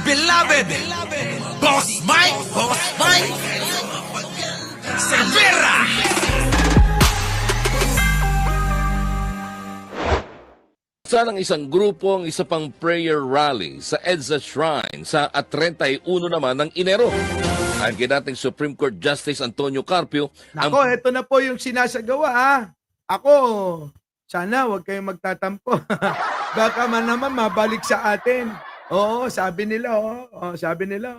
beloved Boss Mike Cervera. Sa isang grupo ang isa pang prayer rally sa EDSA Shrine sa 31 naman ng Enero. Ayon kay dating Supreme Court Justice Antonio Carpio, Nako, eto na po yung sinasagawa ha. Ako, sana huwag kayong magtatampo. Baka man naman mabalik sa atin. Oo, sabi nila sabi nila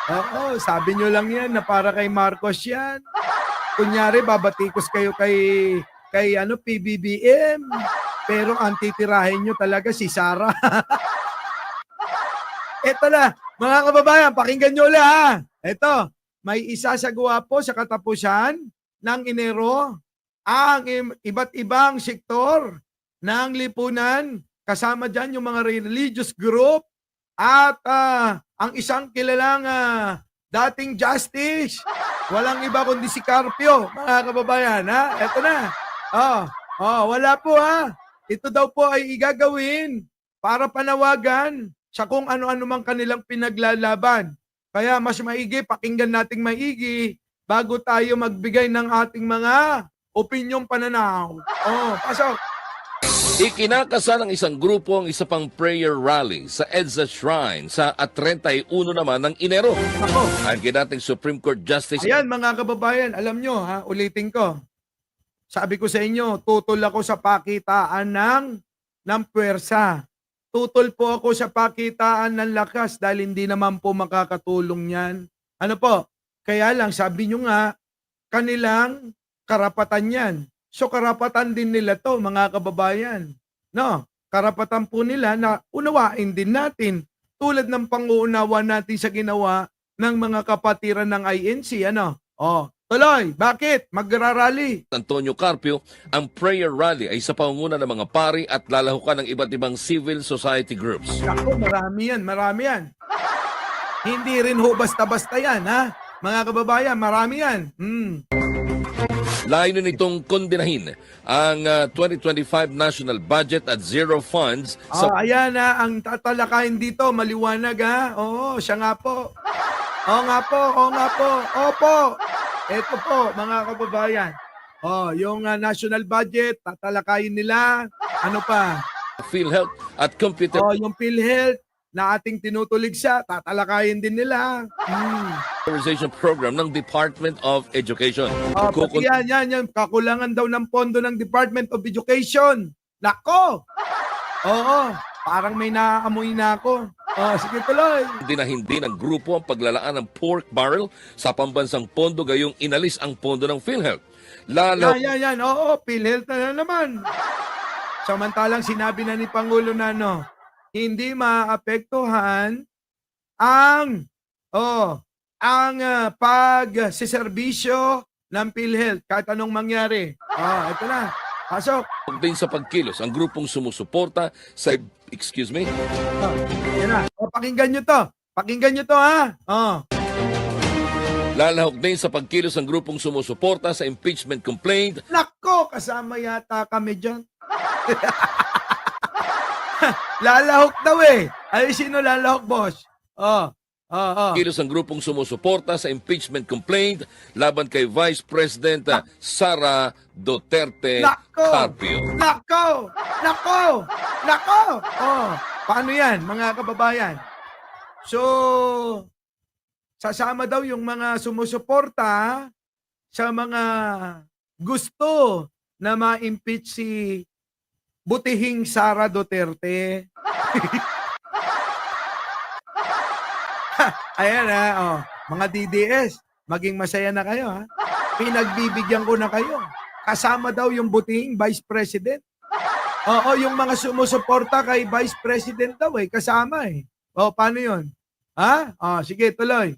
Oo, sabi nyo lang yan na para kay Marcos yan. Kunyari, babatikos kayo kay PBBM. Pero ang titirahin nyo talaga si Sara. Eto na, mga kababayan, pakinggan nyo ulit ha. Eto, may isasagawa po sa katapusan ng Enero ang iba't ibang sektor ng lipunan. Kasama dyan yung mga religious group at ang isang kilalang dating justice. Walang iba kundi si Carpio, mga kababayan. Ha? Eto na. Wala po ha. Ito daw po ay igagawin para panawagan sa kung ano-ano mang kanilang pinaglalaban. Kaya mas maigi, pakinggan nating maigi bago tayo magbigay ng ating mga opinyong pananaw. Pasok. ikinakasal ng isang grupo ang isa pang prayer rally sa EDSA Shrine sa 31 naman ng Enero. Ako. Ayon kay dating Supreme Court Justice Ayan mga kababayan, alam nyo ha, ulitin ko. Sabi ko sa inyo, tutol ako sa pakitaan ng puwersa. Tutol po ako sa pakitaan ng lakas dahil hindi naman po makakatulong yan. Ano po? Kaya lang, sabi nyo nga, kanilang karapatan yan. So karapatan din nila to mga kababayan. No? Karapatan po nila na unawain din natin. Tulad ng panguunawa natin sa ginawa ng mga kapatiran ng INC. Ano? Tuloy, bakit? Magrarally. Antonio Carpio, ang prayer rally ay sa pangunguna ng mga pari at lalahukan ng iba't ibang civil society groups. Ako, marami yan. Hindi rin ho basta-basta yan, ha? Mga kababayan, marami yan. Layunin nitong kondinahin ang 2025 national budget at zero funds sa Ayan ha, ang tatalakayin dito, maliwanag ha. Oo, siya nga po. Oo nga po. Opo. Ito po, mga kababayan. Yung national budget, tatalakayin nila. Ano pa? PhilHealth at computer Yung PhilHealth na ating tinutuligsa, tatalakayin din nila. computerization program ng Department of Education. Pati yan. Kakulangan daw ng pondo ng Department of Education. Nako! Oo, parang may naaamoy na ako. Sige tuloy. Hindi ng grupo ang paglalaan ng pork barrel sa pambansang pondo gayong inalis ang pondo ng PhilHealth. Yan. Oo, PhilHealth na naman. Samantalang sinabi na ni Pangulo na hindi maapektuhan ang pagsiservisyo ng PhilHealth kahit anong mangyari. Ito na. Pasok. Din sa pagkilos ang grupong sumusuporta sa Yan na. Pakinggan nyo to ha. Lalahok din sa pagkilos ang grupong sumusuporta sa impeachment complaint. Nako, kasama yata kami dyan. Lalahok daw eh. Ay, sino lalahok, boss? Kilos ang grupong sumusuporta sa impeachment complaint laban kay Vice President Sara Duterte Carpio. Nako! Paano yan, mga kababayan? So, sasama daw yung mga sumusuporta sa mga gusto na ma-impeach si butihing Sara Duterte. Ayan mga DDS, maging masaya na kayo ha. Pinagbibigyan ko na kayo. Kasama daw yung butihing Vice President. Yung mga sumusuporta kay Vice President daw kasama paano yun? Sige, tuloy.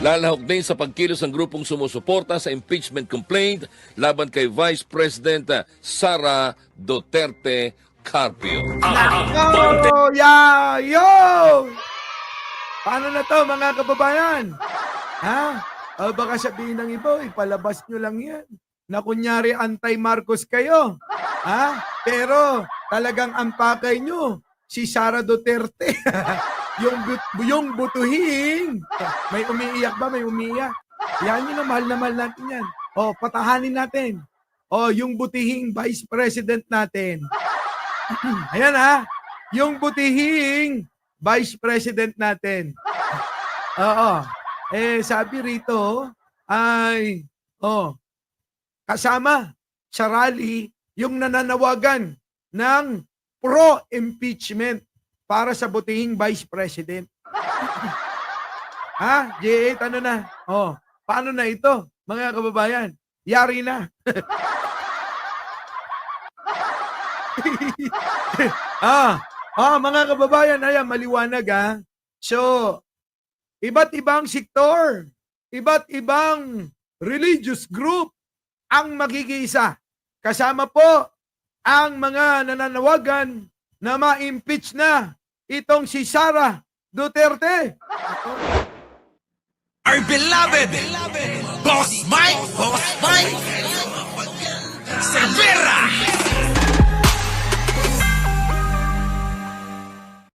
Lalahok din sa pagkilos ang grupong sumusuporta sa impeachment complaint laban kay Vice President Sara Duterte Carpio. Paano na to mga kababayan? Baka sabihin ng iba, palabas nyo lang yan. Na kunyari anti-Marcos kayo. Pero talagang ang pakay nyo, si Sara Duterte. yung butuhing. May umiiyak ba? May umiiyak. Yan yun na mahal natin yan. O, patahanin natin. O, yung butihing Vice President natin. Ayan ha. Yung butihing Vice President natin. Oo. Sabi rito ay kasama sa rally yung nananawagan ng pro-impeachment para sa butihing Vice President. Ha? J8, ano na? Paano na ito, mga kababayan? Yari na. Mga kababayan, ayan, maliwanag ha. So, iba't ibang sektor, iba't ibang religious group ang magigisa. Kasama po ang mga nananawagan na ma-impeach na itong si Sara Duterte. Our beloved Boss Mike.